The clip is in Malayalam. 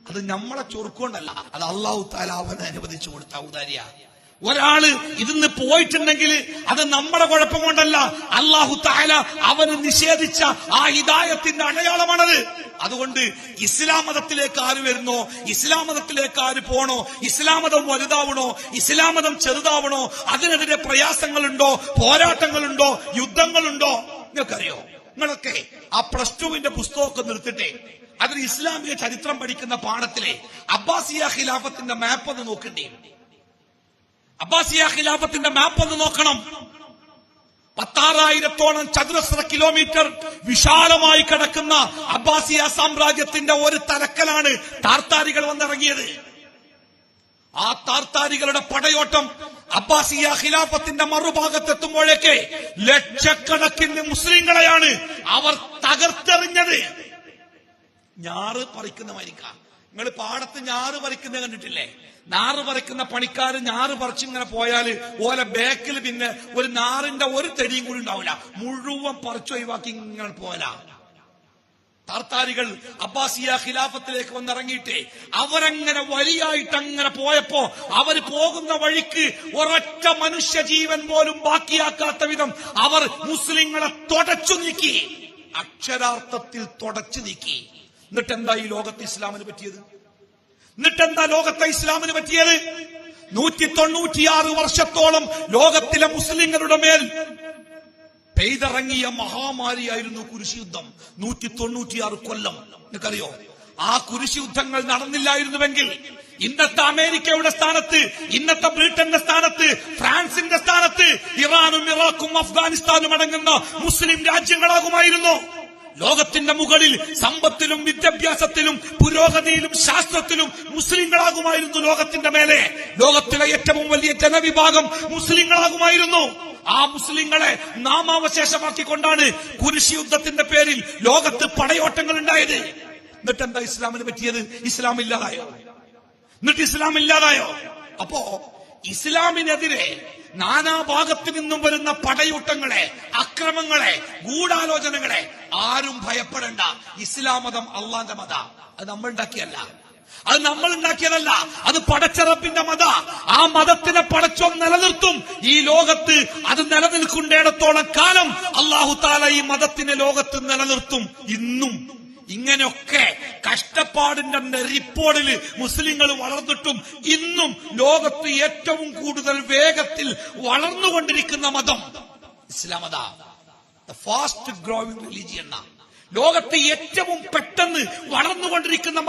അത് നമ്മളെ ചൊറുക്കൊണ്ടല്ല, അത് അള്ളാഹു തആല അവന് അനുവദിച്ചു കൊടുത്ത ഔദാര്യ. ഒരാള് ഇതിന്ന് പോയിട്ടുണ്ടെങ്കിൽ അത് നമ്മുടെ കുഴപ്പം കൊണ്ടല്ല, അള്ളാഹു തആല അവന് നിഷേധിച്ച ആ ഹിദായത്തിന്റെ അടയാളമാണത്. അതുകൊണ്ട് ഇസ്ലാം മതത്തിലേക്ക് ആര് വരുന്നോ, ഇസ്ലാം മതത്തിലേക്ക് ആര് പോണോ, ഇസ്ലാം മതം വലുതാവണോ, ഇസ്ലാം മതം ചെറുതാവണോ, അതിനെതിരെ പ്രയാസങ്ങളുണ്ടോ, പോരാട്ടങ്ങളുണ്ടോ, യുദ്ധങ്ങളുണ്ടോ? നിങ്ങൾക്കറിയോ? നിങ്ങളൊക്കെ ആ +2 പുസ്തകമൊക്കെ നിർത്തിട്ടെ അതിൽ ഇസ്ലാമിക ചരിത്രം പഠിക്കുന്ന പാഠത്തിലെ അബ്ബാസിയ ഖിലാഫത്തിന്റെ മാപ്പ് ഒന്ന് നോക്കണ്ടേ? അബ്ബാസിയ ഖിലാഫത്തിന്റെ മാപ്പ് ഒന്ന് നോക്കണം. 16,000-ഓളം ചതുരശ്ര കിലോമീറ്റർ വിശാലമായി കിടക്കുന്ന അബ്ബാസിയ സാമ്രാജ്യത്തിന്റെ ഒരു തലക്കലാണ് താർത്താരികൾ വന്നിറങ്ങിയത്. ആ താർത്താരികളുടെ പടയോട്ടം അബ്ബാസിയ ഖിലാഫത്തിന്റെ മറുഭാഗത്തെത്തുമ്പോഴേക്ക് ലക്ഷക്കണക്കിന് മുസ്ലിങ്ങളെയാണ് അവർ തകർത്തെറിഞ്ഞത്. ഞാറ് പറിക്കുന്ന മരിക്കാം. നിങ്ങൾ പാടത്ത് ഞാറ് പറിക്കുന്നത് കണ്ടിട്ടില്ലേ? നാറ് പറിക്കുന്ന പണിക്കാര് ഞാറ് പറിച്ചിങ്ങനെ പോയാല് ഓലെ ബാക്കിൽ പിന്നെ ഒരു നാറിന്റെ ഒരു തെടിയും കൂടി ഉണ്ടാവില്ല, മുഴുവൻ പറിച്ചു ഒഴിവാക്കി ഇങ്ങനെ പോല. താർത്താരികൾ അബ്ബാസിയ ഖിലാഫത്തിലേക്ക് വന്നിറങ്ങിയിട്ട് അവരങ്ങനെ വലിയായിട്ട് അങ്ങനെ പോയപ്പോ അവര് പോകുന്ന വഴിക്ക് ഒരൊറ്റ മനുഷ്യജീവൻ പോലും ബാക്കിയാക്കാത്ത വിധം അവർ മുസ്ലിങ്ങളെ തുടച്ചു നീക്കി, അക്ഷരാർത്ഥത്തിൽ തുടച്ചു നീക്കി. എന്നിട്ടെന്താ ഈ ലോകത്ത് ഇസ്ലാമിന് പറ്റിയത്? 196 വർഷത്തോളം ലോകത്തിലെ മുസ്ലിങ്ങളുടെ മേൽ പെയ്തിറങ്ങിയ മഹാമാരിയായിരുന്നു കുരിശ് യുദ്ധം. 196 കൊല്ലം. നിങ്ങൾക്കറിയോ? ആ കുരിശ് യുദ്ധങ്ങൾ നടന്നില്ലായിരുന്നുവെങ്കിൽ ഇന്നത്തെ അമേരിക്കയുടെ സ്ഥാനത്ത്, ഇന്നത്തെ ബ്രിട്ടന്റെ സ്ഥാനത്ത്, ഫ്രാൻസിന്റെ സ്ഥാനത്ത് ഇറാനും ഇറാഖും അഫ്ഗാനിസ്ഥാനും അടങ്ങുന്ന മുസ്ലിം രാജ്യങ്ങളാകുമായിരുന്നു. ലോകത്തിന്റെ മുകളിൽ സമ്പത്തിലും വിദ്യാഭ്യാസത്തിലും പുരോഗതിയിലും ശാസ്ത്രത്തിലും മുസ്ലിങ്ങളാകുമായിരുന്നു. ലോകത്തിന്റെ മേലെ ലോകത്തിലെ ഏറ്റവും വലിയ ജനവിഭാഗം മുസ്ലിങ്ങളാകുമായിരുന്നു. ആ മുസ്ലിങ്ങളെ നാമാവശേഷമാക്കിക്കൊണ്ടാണ് കുരിശ് യുദ്ധത്തിന്റെ പേരിൽ ലോകത്ത് പടയോട്ടങ്ങൾ ഉണ്ടായത്. എന്നിട്ടെന്താ ഇസ്ലാമിന് പറ്റിയത്? ഇസ്ലാം ഇല്ലാതായോ? അപ്പോ ഇസ്ലാമിനെതിരെ നാനാഭാഗത്തു നിന്നും വരുന്ന പടയൂട്ടങ്ങളെ, അക്രമങ്ങളെ, ഗൂഢാലോചനകളെ ആരും ഭയപ്പെടേണ്ട. ഇസ്ലാം മതം അള്ളാന്റെ മത, അത് നമ്മൾ ഉണ്ടാക്കിയതല്ല, അത് പടച്ച റബ്ബിന്റെ മത. ആ മതത്തിനെ പടച്ചോൻ നിലനിർത്തും ഈ ലോകത്ത്. അത് നിലനിൽക്കേണ്ടിടത്തോളം കാലം അല്ലാഹു തആല ഈ മതത്തിനെ ലോകത്ത് നിലനിർത്തും. ഇന്നും ഇങ്ങനെയൊക്കെ കഷ്ടപ്പാടിന്റെ നെറിപ്പോടിൽ മുസ്ലിങ്ങൾ വളർന്നിട്ടും ഇന്നും ലോകത്ത് ഏറ്റവും കൂടുതൽ വേഗത്തിൽ വളർന്നുകൊണ്ടിരിക്കുന്ന മതം ഇസ്ലാം മത. The fast growing religion. ലോകത്ത് ഏറ്റവും പെട്ടെന്ന് വളർന്നുകൊണ്ടിരിക്കുന്ന